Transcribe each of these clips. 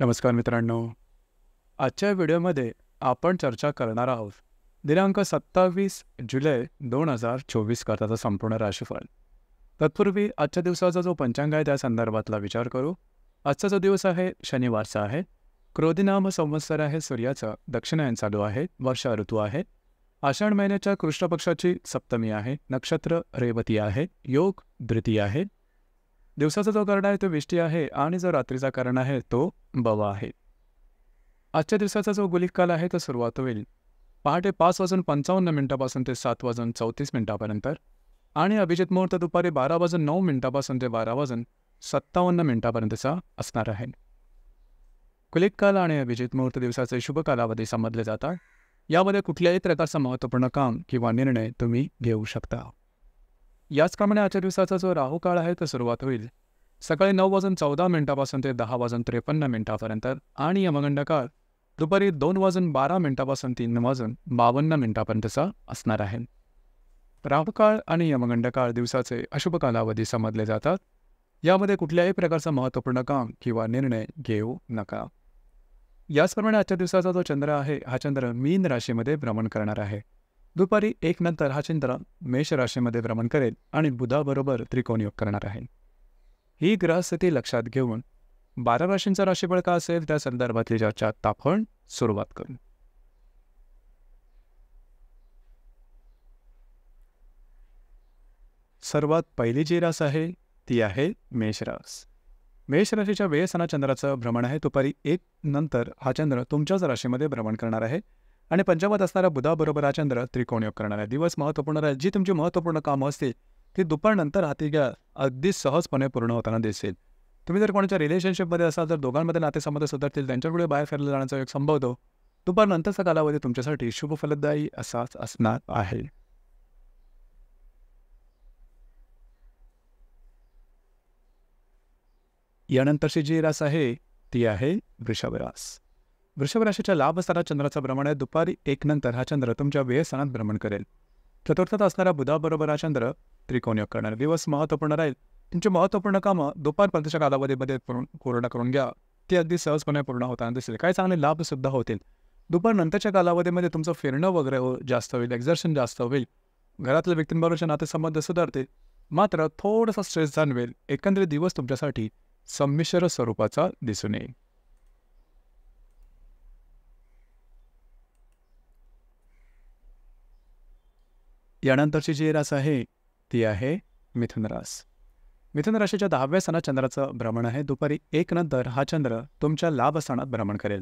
नमस्कार मित्रांनो. आजच्या व्हिडिओमध्ये आपण चर्चा करणार आहोत दिनांक 27 जुलै 2024 करताचा संपूर्ण राशीफळ. तत्पूर्वी आजच्या दिवसाचा जो पंचांग आहे त्या संदर्भातला विचार करू. आजचा जो दिवस आहे शनिवारचा आहे. क्रोधिनाम संवत्सर आहे. सूर्याचा दक्षिणायन चालू आहे. वर्षा ऋतू आहे. आषाढ महिन्याच्या कृष्ण पक्षाची सप्तमी आहे. नक्षत्र रेवती आहे. योग द्वितीय आहे. दिवसाचा जो कर्ण आहे तो विष्टी आहे आणि जो रात्रीचा कर्ण आहे तो बवा आहे. आजच्या दिवसाचा जो गुलिक काल आहे तो सुरुवात होईल पहाटे 5:55 ते 7:34 आणि अभिजित मुहूर्त दुपारी 12:09 ते 12:57 असणार आहे. गुलिक काल आणि अभिजित मुहूर्त दिवसाचे शुभ कालावधी समजले जातात. यामध्ये कुठल्याही प्रकारचं महत्त्वपूर्ण काम किंवा निर्णय तुम्ही घेऊ शकता. याचप्रमाणे आजच्या दिवसाचा जो राहू काळ आहे तो सुरुवात होईल सकाळी 9:14 ते 10:53 आणि यमगंड काळ दुपारी 2:12 ते 3:52 असणार आहे. राहू काळ आणि यमगंड काळ दिवसाचे अशुभ कालावधी समजले जातात. यामध्ये कुठल्याही प्रकारचं महत्त्वपूर्ण काम किंवा निर्णय घेऊ नका. याचप्रमाणे आजच्या दिवसाचा जो चंद्र आहे हा चंद्र मीन राशीमध्ये भ्रमण करणार आहे. दुपारी 1 नंतर हा चंद्र मेष राशीमध्ये भ्रमण करेल आणि बुधाबरोबर त्रिकोण योग करणार आहे. ही ग्रहस्थिती लक्षात घेऊन 12 राशींचा राशीफळ का असेल त्या संदर्भातली चर्चा आता आपण सुरुवात करू. सर्वात पहिली जी रास आहे ती आहे मेष रास. मेष राशीच्या वेळेसना चंद्राचं भ्रमण आहे. दुपारी 1 नंतर हा चंद्र तुमच्याच राशीमध्ये भ्रमण करणार आहे आणि पंचमात असणाऱ्या बुधाबरोबर हा चंद्र त्रिकोण योग करणार आहे. दिवस महत्त्वपूर्ण राहील. जी तुमची महत्त्वपूर्ण कामं असतील ती दुपारनंतर हाती घ्या. अगदी सहजपणे पूर्ण होताना दिसेल. तुम्ही जर कोणाच्या रिलेशनशिपमध्ये असाल तर दोघांमध्ये नातेसंबंध सुधारतील. त्यांच्यापुढे बाहेर फिरला जाण्याचा एक संभवतो. दुपारनंतरचा कालावधी तुमच्यासाठी शुभ फलदायी असाच असणार आहे. यानंतरची जी रास आहे ती आहे वृषभ रास. वृषभ राशीच्या लाभ स्थानात चंद्राचं भ्रमण आहे. दुपारी 1 नंतर हा चंद्र तुमच्या व्यय स्थानात भ्रमण करेल. चतुर्थात असणाऱ्या बुधाबरोबर हा चंद्र त्रिकोण योग करणार. दिवस महत्त्वपूर्ण राहील. तुमची महत्त्वपूर्ण कामं दुपारपर्यंतच्या कालावधीमध्ये पूर्ण करून घ्या. ती अगदी सहजपणे पूर्ण होताना दिसेल. काही चांगले लाभसुद्धा होतील. दुपारनंतरच्या कालावधीमध्ये तुमचं फिरणं वगैरे जास्त होईल. एक्झर्शन जास्त होईल. घरातल्या व्यक्तींबरोबरचे नातेसंबंध सुधारतील. मात्र थोडासा स्ट्रेस जाणवेल. एकंदरीत दिवस तुमच्यासाठी संमिश्र स्वरूपाचा दिसून येईल. यानंतरची जी रास आहे ती आहे मिथुन रास. मिथुन राशीच्या 10व्या स्थानात चंद्राचं भ्रमण आहे. दुपारी 1 नंतर हा चंद्र तुमच्या लाभ स्थानात भ्रमण करेल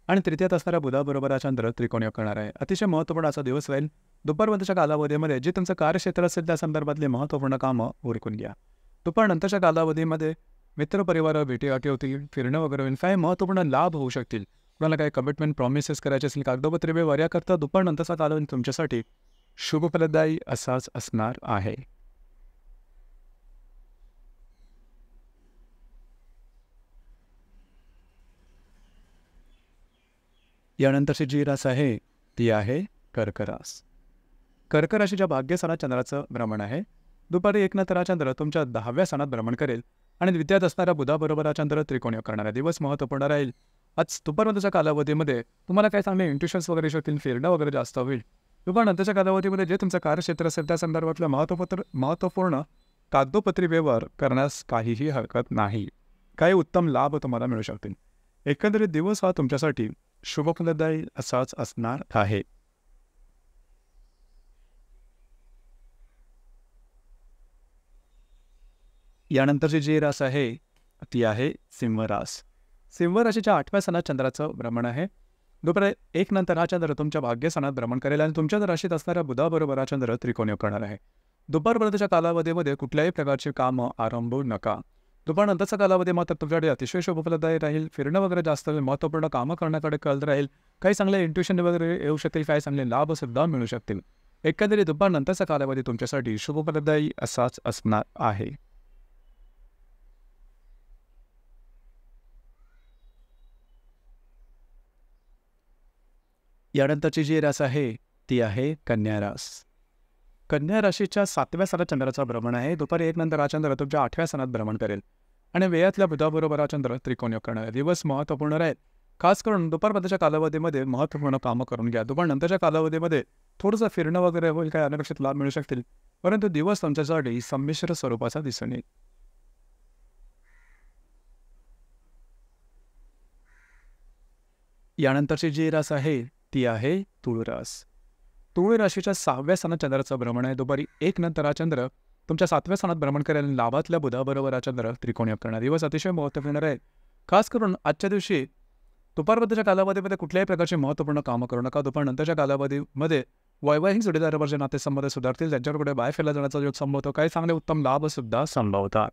आणि तृतीयात असणाऱ्या बुधाबरोबर हा चंद्र त्रिकोण योग करणार आहे. अतिशय महत्त्वपूर्ण असा दिवस राहील. दुपारपर्यंतच्या कालावधीमध्ये जे तुमचं कार्यक्षेत्र असेल त्या संदर्भातली महत्त्वपूर्ण कामं उरकून घ्या. दुपारनंतरच्या कालावधीमध्ये मित्रपरिवार भेटीगाठी होतील. फिरणं वगैरे होईल. काही महत्त्वपूर्ण लाभ होऊ शकतील. कुणाला काही कमिटमेंट प्रॉमिसेस करायचे असेल कागदोपत्री व्यवहार याकरता दुपारनंतरचा कालावधी तुमच्यासाठी शुभफलदायी असाच असणार आहे. यानंतरची जी रास आहे ती आहे कर्क रास. कर्क राशीच्या भाग्यस्थानात चंद्राचं भ्रमण आहे. दुपारी 1 नंतर हा चंद्र तुमच्या 10व्या स्थानात भ्रमण करेल आणि द्वितीयात असणाऱ्या बुधाबरोबर हा चंद्र त्रिकोण योग करणार आहे. दिवस महत्त्वपूर्ण राहील. आज दुपारनंतरच्या कालावधीमध्ये तुम्हाला काही चांगले इंट्युशन्स वगैरे शकतील. फिरणं वगैरे जास्त होईल. दुपारनंतरच्या कालावधीमध्ये जे तुमचं कार्यक्षेत्र असेल त्या संदर्भातलं महत्त्वपूर्ण कागदोपत्री व्यवहार करण्यास काहीही हरकत नाही. काही उत्तम लाभ तुम्हाला मिळू शकतील. एकंदरीत दिवस हा तुमच्यासाठी शुभफलदायी असाच असणार आहे. यानंतरची जी रास आहे ती आहे सिंह रास. सिंह राशीच्या 8व्या स्थानात चंद्राचं भ्रमण आहे. दुपारी 1 नंतर हा चंद्र तुमच्या भाग्यस्थानात भ्रमण करेल आणि तुमच्या राशीत असणाऱ्या बुधाबरोबर हा चंद्र त्रिकोण योग करणार आहे. दुपारपर्यंतच्या कालावधीमध्ये कुठल्याही प्रकारची कामं आरंभू नका. दुपारनंतरचा कालावधी मात्र तुमच्याकडे अतिशय शुभफलदायी राहील. फिरणं वगैरे जास्त होईल. महत्त्वपूर्ण कामं करण्याकडे कल राहील. काही चांगले इंट्युशन वगैरे येऊ शकतील. काही चांगले लाभसुद्धा मिळू शकतील. एकंदरीत दुपारनंतरचा कालावधी तुमच्यासाठी शुभफलदायी असाच असणार आहे. यानंतरची जी रास आहे ती आहे कन्या रास. कन्या राशीच्या 7व्या स्थानात चंद्राचा भ्रमण आहे. दुपारी 1 नंतर हा चंद्र तुमच्या 8व्या स्थानात भ्रमण करेल आणि व्ययातल्या बुधाबरोबर हा चंद्र त्रिकोण योग करणार आहे. दिवस महत्त्वपूर्ण राहील. खास करून दुपारपर्यंतच्या कालावधीमध्ये महत्त्वपूर्ण कामं करून घ्या. दुपारनंतरच्या कालावधीमध्ये थोडंसं फिरणं वगैरे होईल, काही अनपेक्षित लाभ मिळू शकतील, परंतु दिवस तुमच्यासाठी संमिश्र स्वरूपाचा दिसून येईल. यानंतरची जी रास आहे ती आहे तुळ रास. तुळ राशीच्या 6व्या स्थानात चंद्राचं भ्रमण आहे. दुपारी 1 नंतर हा चंद्र तुमच्या 7व्या स्थानात भ्रमण करेल. लाभातल्या बुधाबरोबर हा चंद्र त्रिकोण योग करणार. दिवस अतिशय महत्त्वपूर्ण आहे. खास करून आजच्या दिवशी दुपारपर्यंतच्या कालावधीमध्ये कुठल्याही प्रकारची महत्त्वपूर्ण कामं करू नका. दुपारनंतरच्या कालावधीमध्ये वैवाहिक जोडीदाराबरोबर नातेसंबंध सुधारतील. त्यांच्याकडे बाहेर फिरला जाण्याचा योग संभवतो. काही चांगले उत्तम लाभ सुद्धा संभवतात.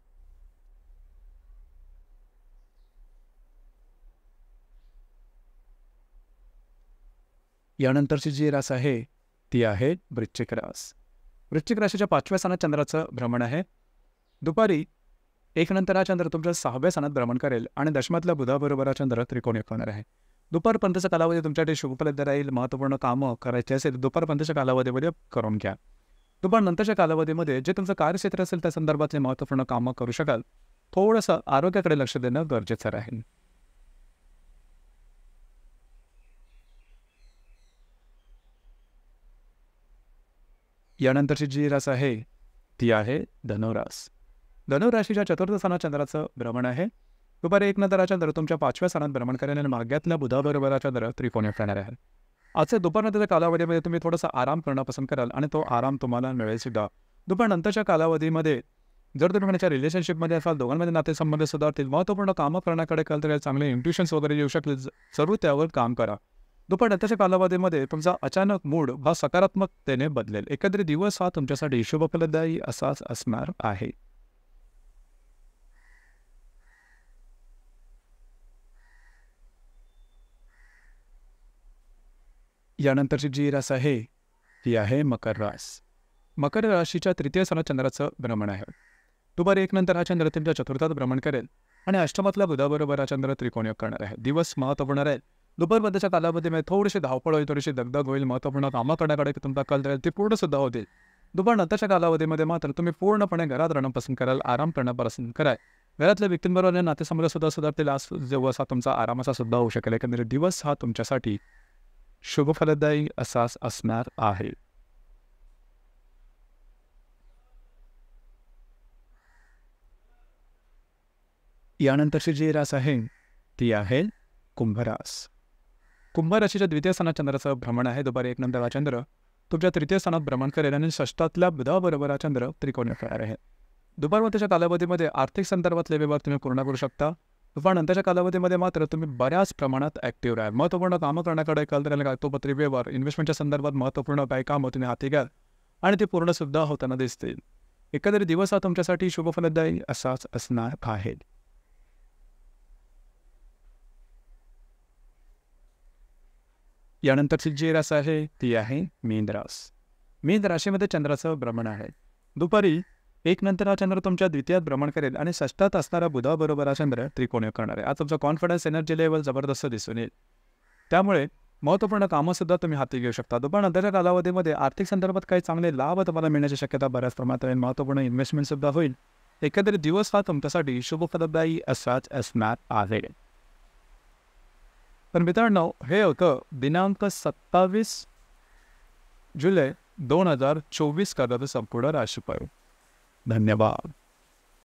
यानंतरची जी रास आहे ती आहे वृश्चिक रास. वृश्चिक राशीच्या 5व्या स्थानात चंद्राचं भ्रमण आहे. दुपारी 1 नंतर हा चंद्र तुमच्या 6व्या स्थानात भ्रमण करेल आणि दशमातल्या बुधाबरोबर हा चंद्र त्रिकोण योग होणार आहे. दुपारपर्यंतचा कालावधी तुमच्यासाठी शुभफलद राहील. महत्त्वपूर्ण कामं करायची असेल दुपारपर्यंतच्या कालावधीमध्ये करून घ्या. दुपारनंतरच्या कालावधीमध्ये जे तुमचं कार्यक्षेत्र असेल त्या संदर्भातले महत्त्वपूर्ण कामं करू शकाल. थोडंसं आरोग्याकडे लक्ष देणं गरजेचं राहील. यानंतरची जी रास आहे ती आहे धनुरास. धनुराशीच्या 4थ्या स्थानात चंद्राचं भ्रमण आहे. दुपारी 1 नंतर हा चंद्र तुमच्या 5व्या स्थानात भ्रमण करेल आणि मार्गातल्या बुधाबरोबर हा चंद्र त्रिकोण योग करणार आहे. आजच्या दुपारनंतरच्या कालावधीमध्ये तुम्ही थोडासा आराम करणं पसंत कराल आणि तो आराम तुम्हाला मिळेल सुद्धा. दुपारनंतरच्या कालावधीमध्ये जर तुम्ही कोणाच्या रिलेशनशिपमध्ये असाल, दोघांमध्ये नातेसंबंध सुधारतील, महत्त्वपूर्ण कामं करण्याकडे कल तर चांगले इंट्युशन्स वगैरे येऊ शकतील. जरूर त्यावर काम करा. दुपारनंतरच्या कालावधीमध्ये तुमचा अचानक मूड हा सकारात्मकतेने बदलेल. एकंदरीत दिवस हा तुमच्यासाठी शुभफलदायी असाच असणार आहे. यानंतरची जी रास आहे ती आहे मकर रास. मकर राशीच्या 3य स्थानात चंद्राचं भ्रमण आहे. दुपारी 1 नंतर हा चंद्र तुमच्या 4थात भ्रमण करेल आणि अष्टमातल्या बुधाबरोबर हा चंद्र त्रिकोण योग करणार आहे. दिवस महत्त्वपूर्ण राहील. दुपारपर्यंतच्या कालावधीमध्ये थोडीशी धावपळ होईल, थोडीशी दगदग होईल. महत्त्वपूर्ण कामं करण्याकडे तुमचा कल राहील, ती पूर्णसुद्धा होतील. दुपारनंतरच्या कालावधीमध्ये मात्र तुम्ही पूर्णपणे घरात राहणं पसंत कराल, आराम करणं पसंत कराल. घरातल्या व्यक्तींबरोबर नातेसंबंध सुद्धा सुधारतील. आज दिवस हा तुमचा आरामाचा सुद्धा होऊ शकेल. एकंदरीत दिवस हा तुमच्यासाठी शुभफलदायी असाच असणार आहे. यानंतरची जी रास आहे ती आहे कुंभरास. कुंभ राशीच्या 2य स्थानात चंद्राचं भ्रमण आहे. दुपारी 1 नंतर हा चंद्र तुमच्या 3य स्थानात भ्रमण करेल आणि षष्ठातल्या बुधाबरोबर हा चंद्र त्रिकोण योग करणार आहे. दुपारनंतरच्या कालावधीमध्ये आर्थिक संदर्भातले व्यवहार तुम्ही पूर्ण करू शकता. दुपारनंतरच्या कालावधीमध्ये मात्र तुम्ही बऱ्याच प्रमाणात ॲक्टिव्ह राहाल. महत्त्वपूर्ण कामं करण्याकडे कल तर कागदोपत्री व्यवहार, इन्व्हेस्टमेंटच्या संदर्भात महत्त्वपूर्ण काही कामं तुम्ही हाती घ्याल आणि ते पूर्णसुद्धा होताना दिसतील. एकंदरीत दिवस हा तुमच्यासाठी शुभफलदायी असाच असणार आहे. यानंतरची जी रास आहे ती आहे मीन रास. मीन राशीमध्ये चंद्राचं भ्रमण आहे. दुपारी 1 नंतर हा चंद्र तुमच्या 2थ्यात भ्रमण करेल आणि षष्ठात असणारा बुधाबरोबर हा चंद्र त्रिकोण योग करणार आहे. आज तुमचा कॉन्फिडन्स, एनर्जी लेवल जबरदस्त दिसून येईल. त्यामुळे महत्त्वपूर्ण कामंसुद्धा तुम्ही हाती घेऊ शकता. दुपारनंतरच्या कालावधीमध्ये आर्थिक संदर्भात काही चांगले लाभ तुम्हाला मिळण्याची शक्यता बऱ्याच प्रमाणात आहे. महत्त्वपूर्ण इन्व्हेस्टमेंटसुद्धा होईल. एकंदरीत दिवस हा तुमच्यासाठी शुभफलदायी असाच असणार आहे. तर मित्रांनो, हे होतं दिनांक 27 जुलै 2024 करणारं संपूर्ण राशीफळ. धन्यवाद.